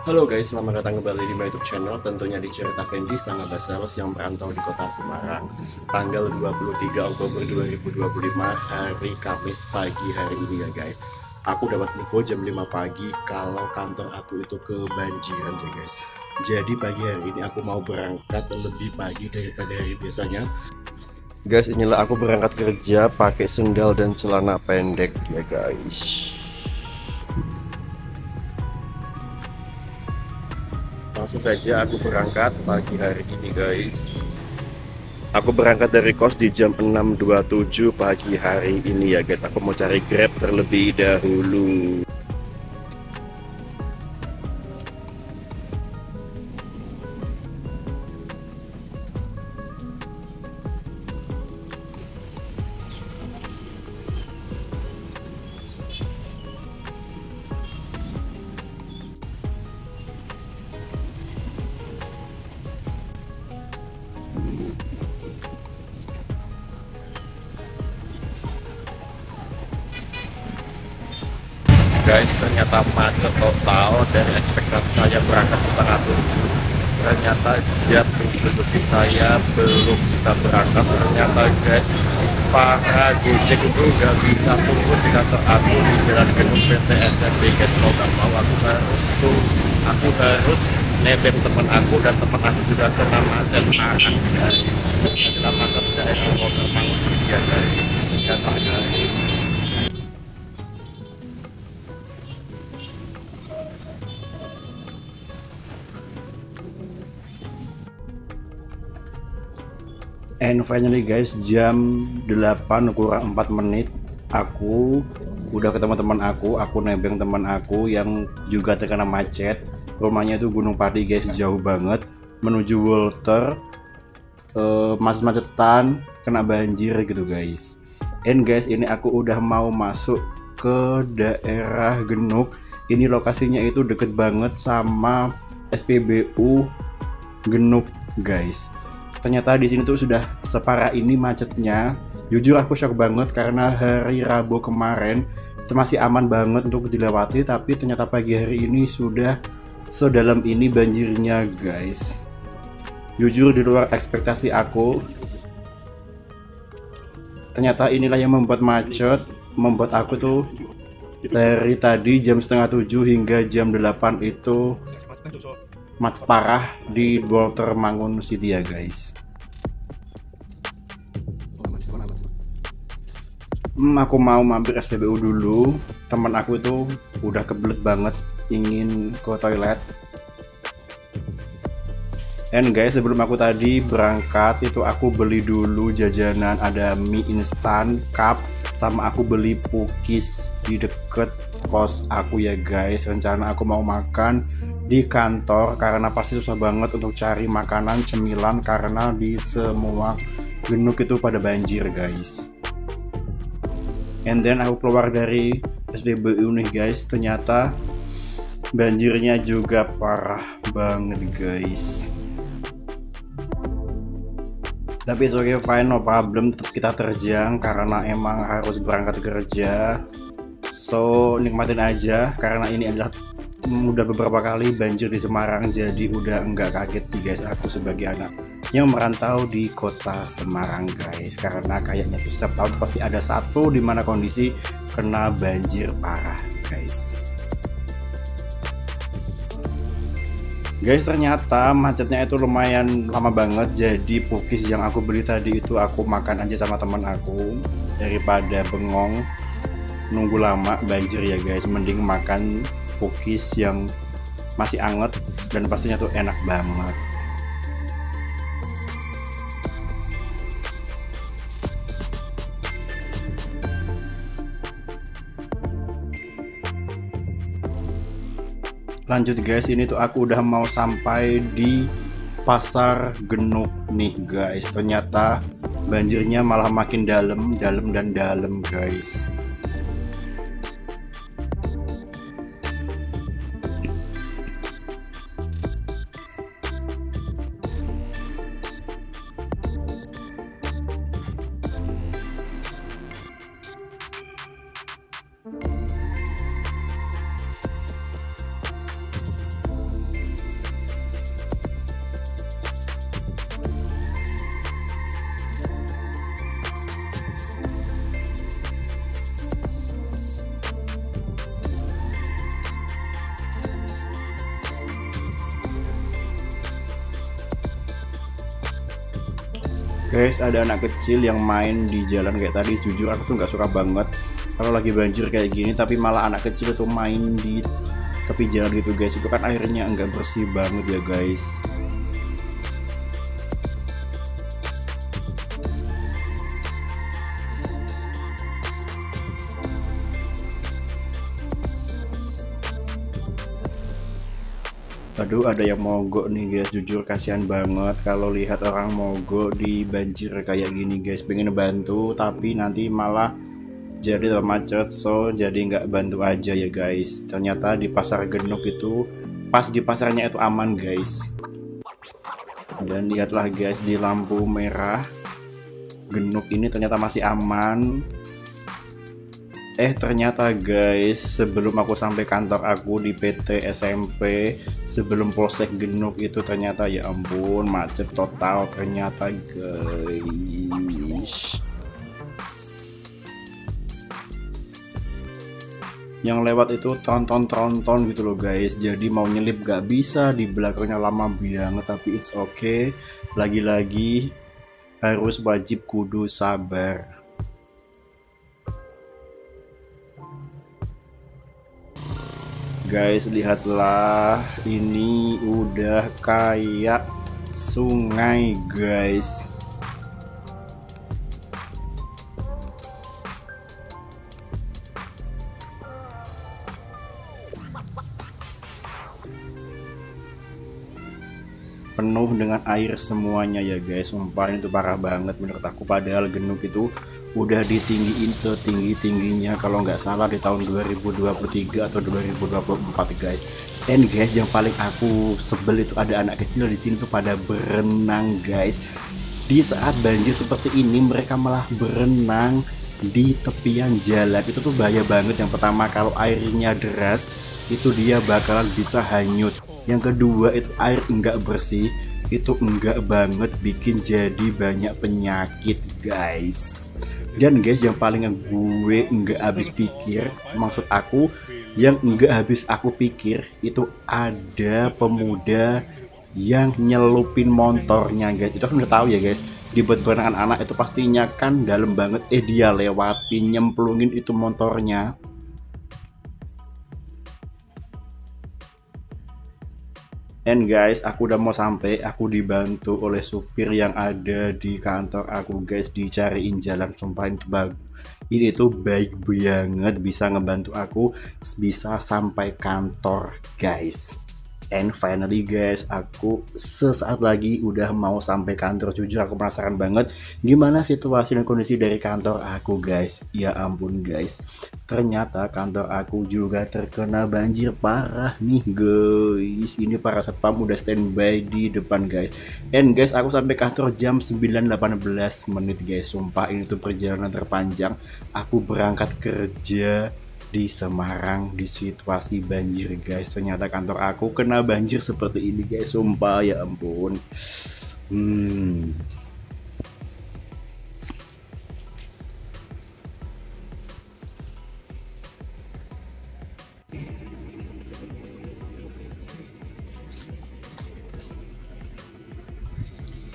Halo guys, selamat datang kembali di my YouTube channel, tentunya di Cerita Fendi, sang abah sales yang merantau di kota Semarang. Tanggal 23 Oktober 2025, hari Kamis pagi hari ini ya guys. Aku dapat info jam 5 pagi kalau kantor aku itu kebanjiran ya guys. Jadi pagi hari ini aku mau berangkat lebih pagi daripada hari biasanya. Guys, inilah aku berangkat kerja pakai sendal dan celana pendek ya guys. Langsung saja aku berangkat pagi hari ini guys. Aku berangkat dari kos di jam 6.27 pagi hari ini ya guys. Aku mau cari Grab terlebih dahulu. Guys, ternyata macet total dari ekspektasi saya berangkat setengah 7. Ternyata jam 7 lebih saya belum bisa berangkat. Ternyata guys, para Gojek itu nggak bisa turun di kantor aku di Jalan Gedung PT SMP guys. Mau nggak mau aku harus nebeng teman aku, dan teman aku juga kena macet parah guys. Adalah macet daerah Kota Mangun ya guys. Ternyata guys. And finally guys, jam 8 kurang 4 menit aku udah ketemu teman aku nebeng teman aku yang juga terkena macet. Rumahnya itu Gunung Pati guys, jauh banget menuju Walter, macet-macetan, kena banjir gitu guys. And guys, ini aku udah mau masuk ke daerah Genuk. Ini lokasinya itu deket banget sama SPBU Genuk guys. Ternyata di sini tuh sudah separah ini macetnya. Jujur aku shock banget karena hari Rabu kemarin itu masih aman banget untuk dilewati, tapi ternyata pagi hari ini sudah sedalam ini banjirnya guys. Jujur di luar ekspektasi aku. Ternyata inilah yang membuat macet, membuat aku tuh dari tadi jam setengah 7 hingga jam 8 itu macet parah di Walter Mangun City ya guys. Aku mau mampir SPBU dulu. Teman aku itu udah kebelet banget ingin ke toilet. And guys, sebelum aku tadi berangkat itu aku beli dulu jajanan, ada mie instan, cup, sama aku beli pukis di deket kos aku ya guys. Rencana aku mau makan di kantor karena pasti susah banget untuk cari makanan cemilan karena di semua Genuk itu pada banjir guys. And then aku keluar dari SPBU nih guys, ternyata banjirnya juga parah banget guys. Tapi sebagai fine, no problem, tetap kita terjang karena emang harus berangkat kerja. So nikmatin aja karena ini adalah udah beberapa kali banjir di Semarang, jadi udah enggak kaget sih guys aku sebagai anak yang merantau di kota Semarang guys, karena kayaknya tuh setiap tahun pasti ada satu dimana kondisi kena banjir parah guys. Guys, ternyata macetnya itu lumayan lama banget, jadi pukis yang aku beli tadi itu aku makan aja sama teman aku daripada bengong nunggu lama banjir ya guys. Mending makan pukis yang masih anget dan pastinya tuh enak banget. Lanjut guys, ini tuh aku udah mau sampai di Pasar Genuk nih guys. Ternyata banjirnya malah makin dalam guys. Guys, ada anak kecil yang main di jalan kayak tadi. Jujur aku tuh nggak suka banget kalau lagi banjir kayak gini, tapi malah anak kecil tuh main di tepi jalan gitu guys. Itu kan airnya nggak bersih banget ya guys. Aduh, ada yang mogok nih guys. Jujur kasihan banget kalau lihat orang mogok di banjir kayak gini guys. Pengen bantu tapi nanti malah jadi macet, so jadi nggak bantu aja ya guys. Ternyata di pasar Genuk itu, pas di pasarnya itu aman guys. Dan lihatlah guys, di lampu merah Genuk ini ternyata masih aman. Ternyata guys, sebelum aku sampai kantor aku di PT SMP, sebelum Polsek Genuk itu ternyata ya ampun macet total ternyata guys. Yang lewat itu tronton gitu loh guys, jadi mau nyelip gak bisa, di belakangnya lama banget, tapi it's okay. Lagi-lagi harus wajib kudu sabar. Guys, lihatlah, ini udah kayak sungai guys. Penuh dengan air semuanya ya guys. Sumpah itu parah banget menurut aku, padahal Genuk itu udah ditinggiin setinggi-tingginya kalau nggak salah di tahun 2023 atau 2024 guys. And guys, yang paling aku sebel itu ada anak kecil di sini tuh pada berenang guys. Di saat banjir seperti ini mereka malah berenang di tepian jalan. Itu tuh bahaya banget. Yang pertama, kalau airnya deras itu dia bakalan bisa hanyut. Yang kedua, itu air enggak bersih, itu enggak banget bikin jadi banyak penyakit guys. Dan guys, yang paling gue enggak habis pikir, maksud aku yang enggak habis aku pikir, itu ada pemuda yang nyelupin motornya guys. Itu kan udah tahu ya guys, dibuat anak-anak itu pastinya kan dalam banget. Dia lewatin, nyemplungin itu motornya. And guys, aku udah mau sampai, aku dibantu oleh supir yang ada di kantor aku guys, dicariin jalan. Sumpah itu bagus, ini tuh baik banget, bisa ngebantu aku bisa sampai kantor guys. And finally guys, aku sesaat lagi udah mau sampai kantor. Jujur aku penasaran banget gimana situasi dan kondisi dari kantor aku guys. Ya ampun guys, ternyata kantor aku juga terkena banjir parah nih guys. Ini para satpam udah standby di depan guys. And guys, aku sampai kantor jam 9.18 menit guys. Sumpah ini tuh perjalanan terpanjang aku berangkat kerja di Semarang di situasi banjir guys. Ternyata kantor aku kena banjir seperti ini guys. Sumpah ya ampun.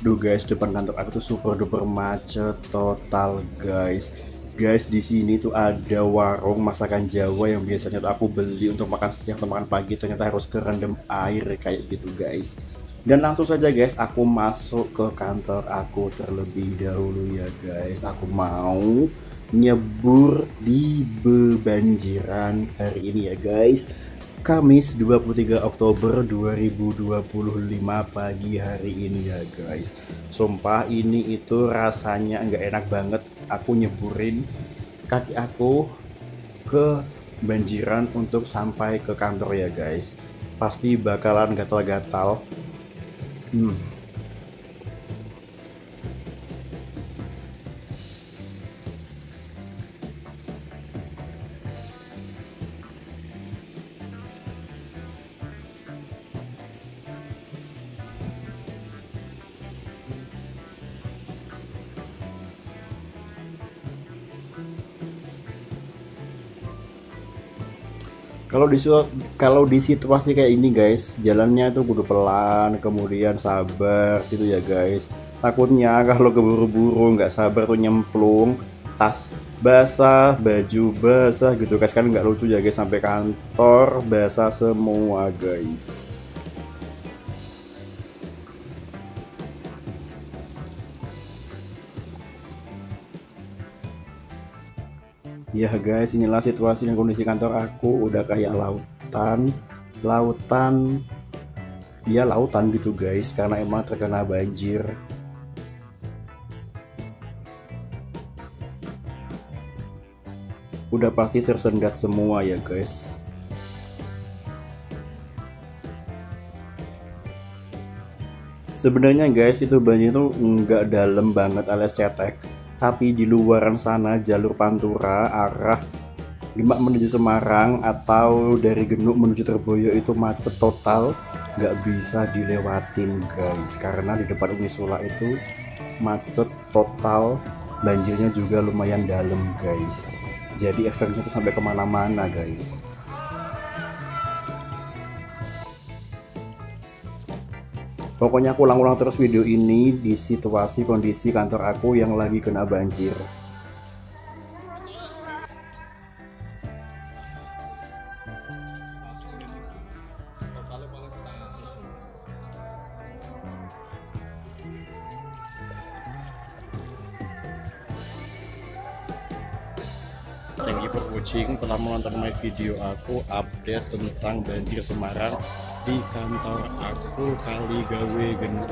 Duh guys, depan kantor aku tuh super duper macet total guys. Guys, di sini tuh ada warung masakan Jawa yang biasanya tuh aku beli untuk makan siang atau makan pagi, ternyata harus kerendam air kayak gitu guys. Dan langsung saja guys, aku masuk ke kantor aku terlebih dahulu ya guys. Aku mau nyebur di bebanjiran hari ini ya guys. Kamis 23 Oktober 2025 pagi hari ini ya guys. Sumpah ini itu rasanya nggak enak banget. Aku nyeburin kaki aku ke banjiran untuk sampai ke kantor ya guys. Pasti bakalan gatal-gatal. Kalau di situasi kayak ini guys, jalannya tuh kudu pelan, kemudian sabar gitu ya guys. Takutnya kalau keburu-buru nggak sabar tuh nyemplung, tas basah, baju basah gitu guys, kan nggak lucu ya guys, sampai kantor basah semua guys. Ya guys, inilah situasi dan kondisi kantor aku, udah kayak lautan, lautan, ya lautan gitu guys, karena emang terkena banjir. Udah pasti tersendat semua ya guys. Sebenarnya guys, itu banjir itu nggak dalam banget alias cetek, tapi di luaran sana jalur Pantura arah Demak menuju Semarang atau dari Genuk menuju Terboyo itu macet total, nggak bisa dilewatin guys, karena di depan Unisula itu macet total, banjirnya juga lumayan dalam guys, jadi efeknya tuh sampai kemana-mana guys. Pokoknya aku ulang-ulang terus video ini di situasi kondisi kantor aku yang lagi kena banjir. Thank you for watching, telah menonton my video aku update tentang banjir Semarang di kantor aku Kaligawe Genuk.